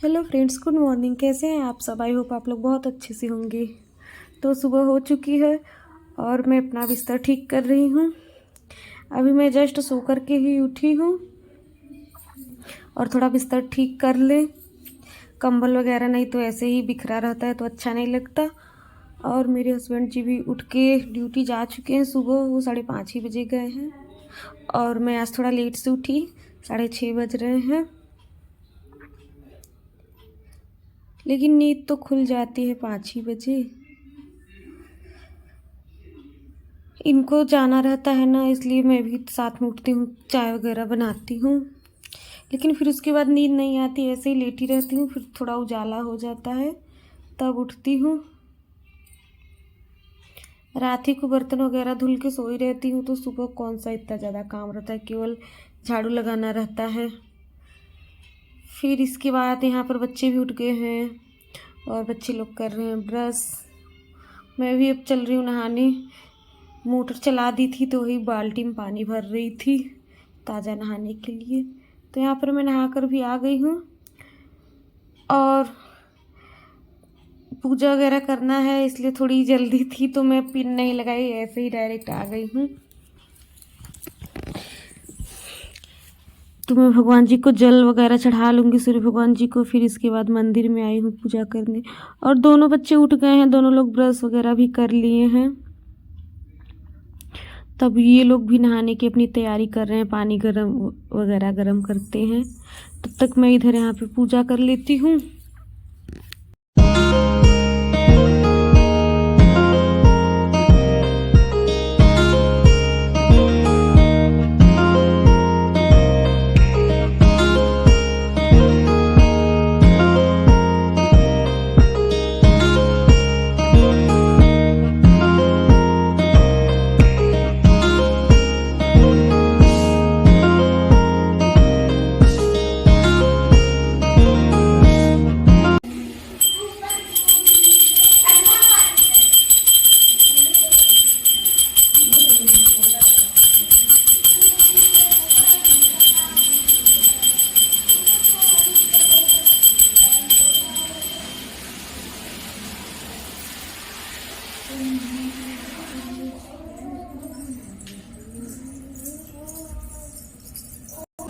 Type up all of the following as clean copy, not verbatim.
Hello friends, good morning. कैसे हैं आप सब? आई होप आप लोग बहुत अच्छे से होंगे। तो सुबह हो चुकी है और मैं अपना बिस्तर ठीक कर रही हूँ। अभी मैं जस्ट सो कर के ही उठी हूँ और थोड़ा बिस्तर ठीक कर ले। कंबल वगैरह नहीं तो ऐसे ही बिखरा रहता है तो अच्छा नहीं लगता। और मेरे हस्बैंड जी भी उठ के ड्यूटी जा चुके हैं। सुबह वो 5:30 ही बजे गए हैं और मैं आज थोड़ा लेट से उठी। 6:30 बज रहे हैं, लेकिन नींद तो खुल जाती है 5 ही बजे। इनको जाना रहता है ना, इसलिए मैं भी साथ में उठती हूँ, चाय वगैरह बनाती हूँ। लेकिन फिर उसके बाद नींद नहीं आती, ऐसे ही लेटी रहती हूँ। फिर थोड़ा उजाला हो जाता है तब उठती हूँ। रात ही को बर्तन वगैरह धुल के सोई रहती हूँ तो सुबह कौन सा इतना ज़्यादा काम रहता है, केवल झाड़ू लगाना रहता है। फिर इसके बाद यहाँ पर बच्चे भी उठ गए हैं और बच्चे लोग कर रहे हैं ब्रश। मैं भी अब चल रही हूँ नहाने। मोटर चला दी थी तो वही बाल्टी में पानी भर रही थी ताज़ा नहाने के लिए। तो यहाँ पर मैं नहा कर भी आ गई हूँ और पूजा वगैरह करना है, इसलिए थोड़ी जल्दी थी तो मैं पिन नहीं लगाई, ऐसे ही डायरेक्ट आ गई हूँ। तो मैं भगवान जी को जल वगैरह चढ़ा लूँगी, सूर्य भगवान जी को। फिर इसके बाद मंदिर में आई हूँ पूजा करने। और दोनों बच्चे उठ गए हैं, दोनों लोग ब्रश वगैरह भी कर लिए हैं। तब ये लोग भी नहाने की अपनी तैयारी कर रहे हैं, पानी गरम वगैरह गरम करते हैं। तब तक मैं इधर यहाँ पे पूजा कर लेती हूँ।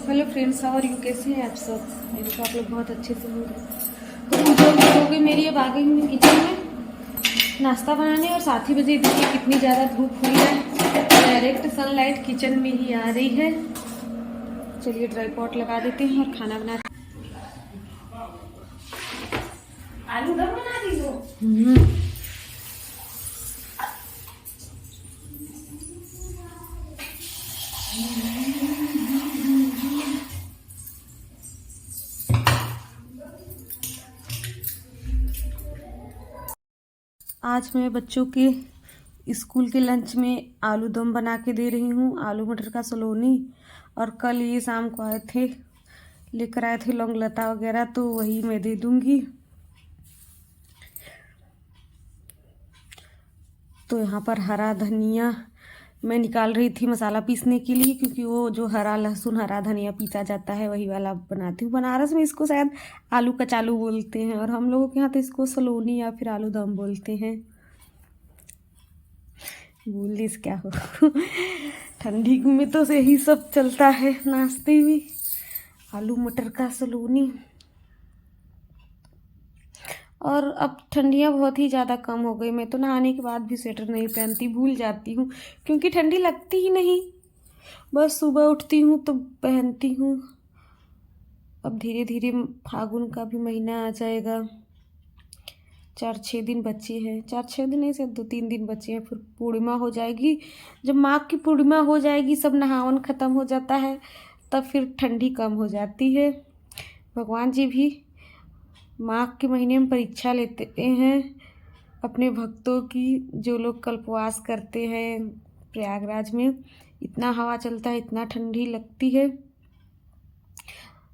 Hello friends, how are you? कैसे हैं आप सब? मेरे तो आप लोग बहुत अच्छे से होंगे। तो पूजा हो गई मेरी। अब आ गई हूँ किचन में नाश्ता बनाने। और 7 ही बजे देखिए कितनी ज़्यादा धूप हुई है, डायरेक्ट सनलाइट किचन में ही आ रही है। चलिए ड्राई पॉट लगा देते हैं और खाना बनाते हैं। आलू दम बना दी दो। आज मैं बच्चों के स्कूल के लंच में आलू दम बना के दे रही हूँ, आलू मटर का सलोनी। और कल ये शाम को लेकर आए थे लौंग लता वगैरह, तो वही मैं दे दूँगी। तो यहाँ पर हरा धनिया मैं निकाल रही थी मसाला पीसने के लिए, क्योंकि वो जो हरा लहसुन हरा धनिया पीसा जाता है वही वाला बनाती हूँ। बनारस में इसको शायद आलू कचालू बोलते हैं और हम लोगों के यहाँ तो इसको सलोनी या फिर आलू दम बोलते हैं। बोलिस क्या हो ठंडी में तो यही सब चलता है नाश्ते में, आलू मटर का सलोनी। और अब ठंडियाँ बहुत ही ज़्यादा कम हो गई। मैं तो नहाने के बाद भी स्वेटर नहीं पहनती, भूल जाती हूँ, क्योंकि ठंडी लगती ही नहीं। बस सुबह उठती हूँ तो पहनती हूँ। अब धीरे धीरे फागुन का भी महीना आ जाएगा। 4-6 दिन बचे हैं, 4-6 दिन नहीं, सिर्फ 2-3 दिन बचे हैं, फिर पूर्णिमा हो जाएगी। जब माघ की पूर्णिमा हो जाएगी, सब नहावन ख़त्म हो जाता है, तब फिर ठंडी कम हो जाती है। भगवान जी भी माघ के महीने में परीक्षा लेते हैं अपने भक्तों की। जो लोग कल्पवास करते हैं प्रयागराज में, इतना हवा चलता है, इतना ठंडी लगती है।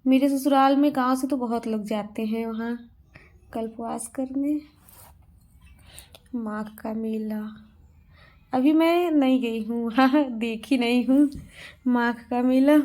मेरे ससुराल में गांव से तो बहुत लोग जाते हैं वहाँ कल्पवास करने। माघ का मेला अभी मैं नहीं गई हूँ वहाँ, देखी नहीं हूँ माघ का मेला।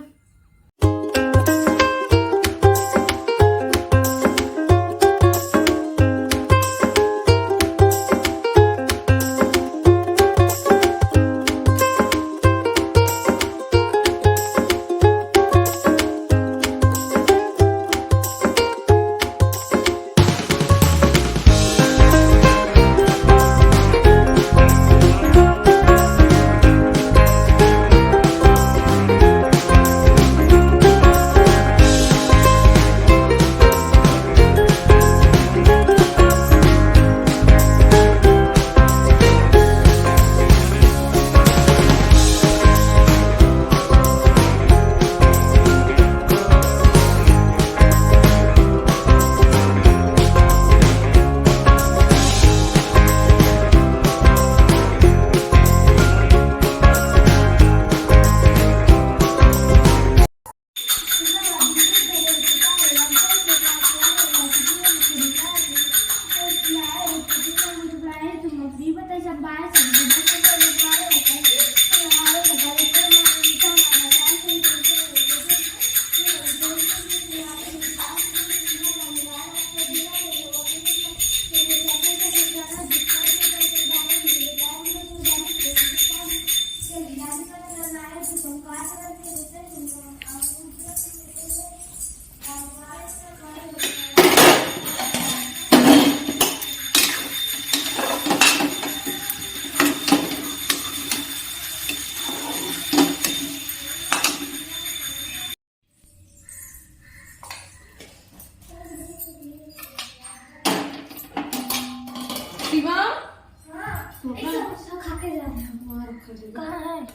शिवा हाँ, एक समोसा खा के जा रहे हैं। कहाँ है?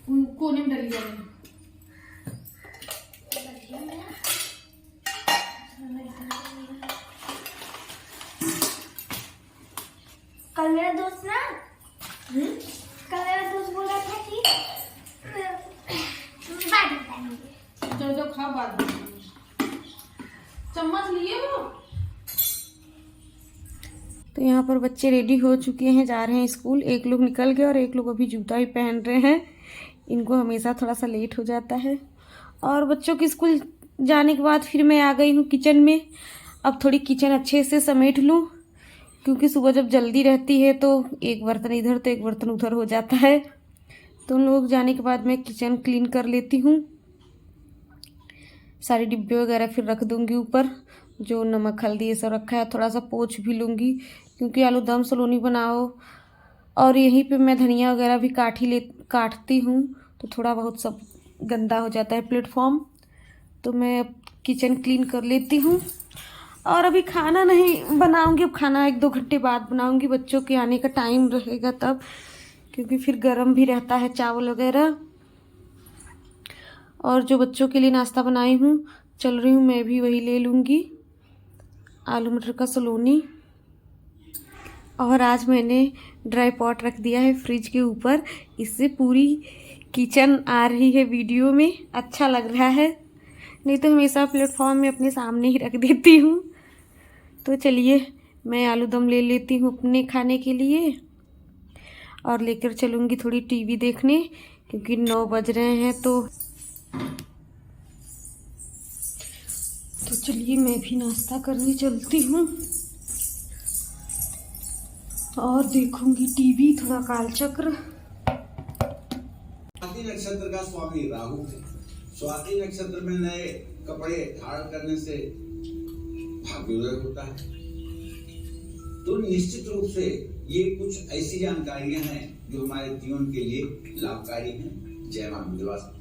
उन कोने में डली जाए। कल मेरा दोस्त ना कल मेरा दोस्त बोल रहा था कि बाद में खाएंगे। चलो जब खा बाद में। चम्मच लिए वो। तो यहाँ पर बच्चे रेडी हो चुके हैं, जा रहे हैं स्कूल। एक लोग निकल गए और एक लोग अभी जूता ही पहन रहे हैं। इनको हमेशा थोड़ा सा लेट हो जाता है। और बच्चों के स्कूल जाने के बाद फिर मैं आ गई हूँ किचन में। अब थोड़ी किचन अच्छे से समेट लूँ, क्योंकि सुबह जब जल्दी रहती है तो एक बर्तन इधर तो एक बर्तन उधर हो जाता है। तो उन लोग जाने के बाद मैं किचन क्लीन कर लेती हूँ। सारे डिब्बे वगैरह फिर रख दूँगी ऊपर, जो नमक हल्दी ये सब रखा है। थोड़ा सा पोंछ भी लूँगी, क्योंकि आलू दम सलोनी बनाओ। और यहीं पे मैं धनिया वगैरह भी काटती हूँ, तो थोड़ा बहुत सब गंदा हो जाता है प्लेटफॉर्म। तो मैं किचन क्लीन कर लेती हूँ। और अभी खाना नहीं बनाऊँगी, अब खाना 1-2 घंटे बाद बनाऊँगी। बच्चों के आने का टाइम रहेगा तब, क्योंकि फिर गर्म भी रहता है चावल वगैरह। और जो बच्चों के लिए नाश्ता बनाई हूँ, चल रही हूँ मैं भी वही ले लूँगी, आलू मटर का सलोनी। और आज मैंने ड्राई पॉट रख दिया है फ्रिज के ऊपर, इससे पूरी किचन आ रही है वीडियो में, अच्छा लग रहा है। नहीं तो हमेशा प्लेटफॉर्म में अपने सामने ही रख देती हूँ। तो चलिए मैं आलू दम ले लेती हूँ अपने खाने के लिए, और लेकर चलूँगी थोड़ी टीवी देखने, क्योंकि 9 बज रहे हैं। तो चलिए मैं भी नाश्ता करने चलती हूँ और देखूंगी टीवी, थोड़ा कालचक्र। स्वाति नक्षत्र का स्वामी राहु है। स्वाति नक्षत्र में नए कपड़े धारण करने से भाग्योदय होता है। तो निश्चित रूप से ये कुछ ऐसी जानकारियां हैं जो हमारे जीवन के लिए लाभकारी हैं। जय मां विंध्यवासिनी।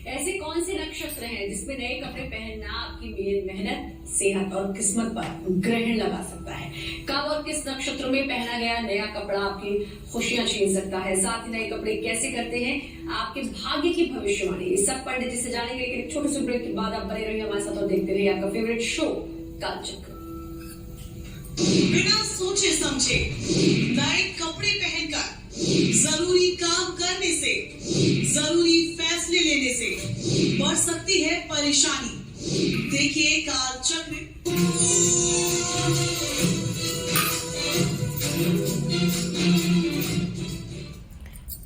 ऐसे कौन से नक्षत्र हैं जिसमें नए कपड़े पहनना आपकी मेहनत, सेहत और किस्मत पर ग्रहण लगा सकता है? कब और किस नक्षत्र में पहना गया नया कपड़ा आपकी खुशियां छीन सकता है? साथ ही नए कपड़े कैसे करते हैं आपके भाग्य की भविष्यवाणी? ये सब पंडित जी से जानेंगे, लेकिन एक छोटे से ब्रेक के बाद आप बने रहिए हमारे साथ और देखते रहिए आपका फेवरेट शो कालचक्र। बिना सोचे समझे नए कपड़े पहनकर जरूरी काम करने से, जरूरी फैसले लेने से बढ़ सकती है परेशानी। देखिए कालचक्र।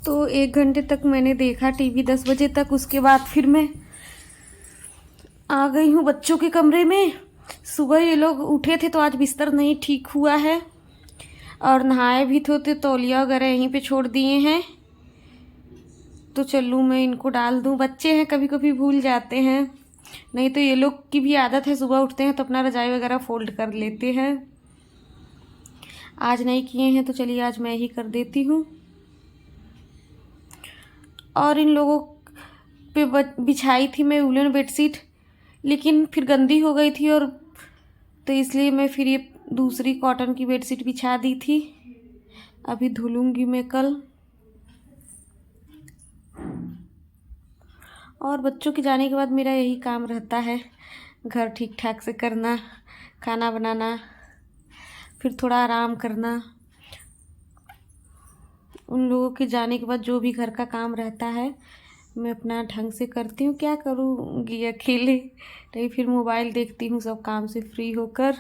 तो 1 घंटे तक मैंने देखा टीवी, 10 बजे तक। उसके बाद फिर मैं आ गई हूँ बच्चों के कमरे में। सुबह ये लोग उठे थे तो आज बिस्तर नहीं ठीक हुआ है, और नहाए भी थे तो तौलिया वगैरह यहीं पे छोड़ दिए हैं। तो चलूँ मैं इनको डाल दूँ। बच्चे हैं, कभी कभी भूल जाते हैं। नहीं तो ये लोग की भी आदत है, सुबह उठते हैं तो अपना रजाई वगैरह फोल्ड कर लेते हैं। आज नहीं किए हैं तो चलिए आज मैं ही कर देती हूँ। और इन लोगों पे बिछाई थी मैं वूलन बेडशीट, लेकिन फिर गंदी हो गई थी, और तो इसलिए मैं फिर ये दूसरी कॉटन की बेडशीट बिछा दी थी। अभी धुलूंगी मैं कल। और बच्चों के जाने के बाद मेरा यही काम रहता है, घर ठीक ठाक से करना, खाना बनाना, फिर थोड़ा आराम करना। उन लोगों के जाने के बाद जो भी घर का काम रहता है मैं अपना ढंग से करती हूँ। क्या करूँगी अकेले, नहीं फिर मोबाइल देखती हूँ सब काम से फ्री होकर।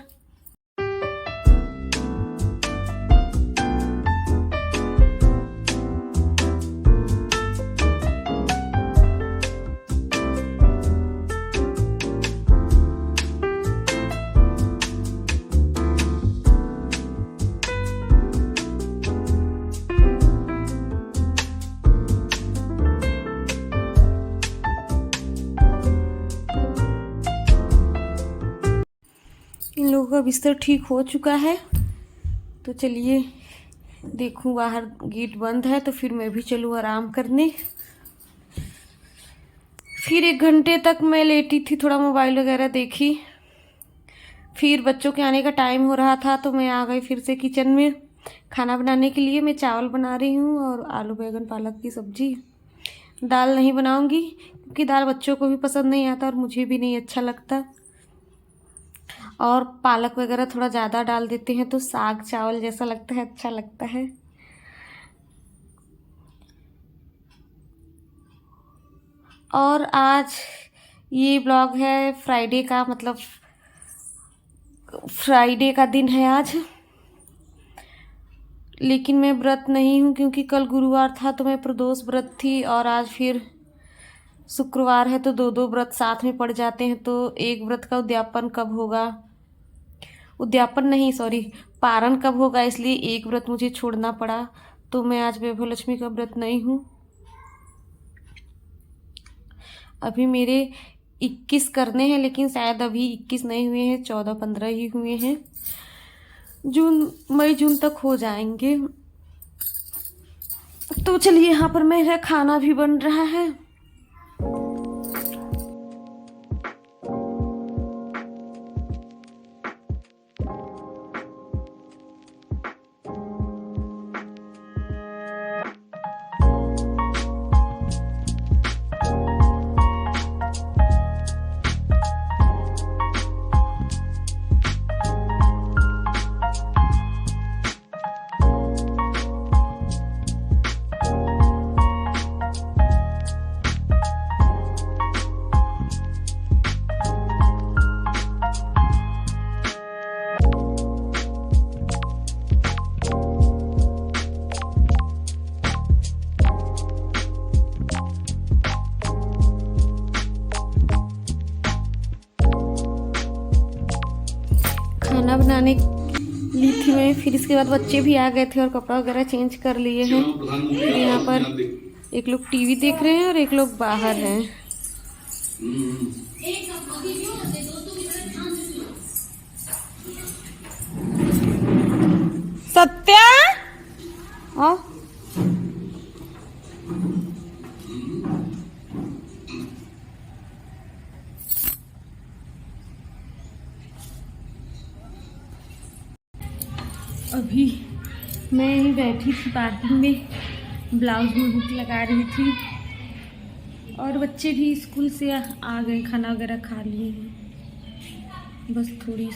इन लोगों का बिस्तर ठीक हो चुका है। तो चलिए देखूं, बाहर गेट बंद है तो फिर मैं भी चलूँ आराम करने। फिर 1 घंटे तक मैं लेटी थी, थोड़ा मोबाइल वगैरह देखी। फिर बच्चों के आने का टाइम हो रहा था तो मैं आ गई फिर से किचन में खाना बनाने के लिए। मैं चावल बना रही हूँ और आलू बैंगन पालक की सब्जी। दाल नहीं बनाऊँगी क्योंकि दाल बच्चों को भी पसंद नहीं आता और मुझे भी नहीं अच्छा लगता। और पालक वगैरह थोड़ा ज़्यादा डाल देते हैं तो साग चावल जैसा लगता है, अच्छा लगता है। और आज ये ब्लॉग है फ्राइडे का, मतलब फ्राइडे का दिन है आज। लेकिन मैं व्रत नहीं हूँ क्योंकि कल गुरुवार था तो मैं प्रदोष व्रत थी और आज फिर शुक्रवार है तो दो व्रत साथ में पड़ जाते हैं। तो एक व्रत का उद्यापन कब होगा, उद्यापन नहीं सॉरी पारण कब होगा, इसलिए एक व्रत मुझे छोड़ना पड़ा। तो मैं आज वैभव लक्ष्मी का व्रत नहीं हूँ। अभी मेरे 21 करने हैं लेकिन शायद अभी 21 नहीं हुए हैं, 14-15 ही हुए हैं। मई जून तक हो जाएंगे। तो चलिए, यहाँ पर मेरा खाना भी बन रहा है। खाना बनाने ली थी मैं, फिर इसके बाद बच्चे भी आ गए थे और कपड़ा वगैरह चेंज कर लिए हैं। फिर यहाँ पर एक लोग टीवी देख रहे हैं और एक लोग बाहर हैं। सत्या अभी मैं ही बैठी थी पार्किंग में, ब्लाउज में हुक लगा रही थी और बच्चे भी स्कूल से आ गए, खाना वगैरह खा लिए हैं। बस थोड़ी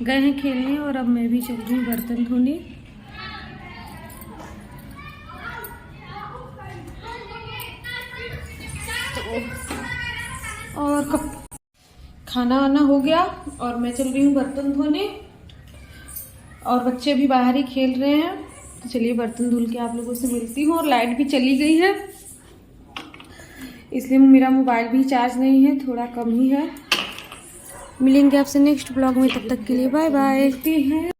गए हैं खेलने और अब मैं भी चल रही हूँ बर्तन धोने। और खाना वाना हो गया और मैं चल रही हूँ बर्तन धोने और बच्चे भी बाहर ही खेल रहे हैं। तो चलिए बर्तन धुल के आप लोगों से मिलती हूँ। और लाइट भी चली गई है इसलिए मेरा मोबाइल भी चार्ज नहीं है, थोड़ा कम ही है। मिलेंगे आपसे नेक्स्ट ब्लॉग में, तब तक के लिए बाय बाय।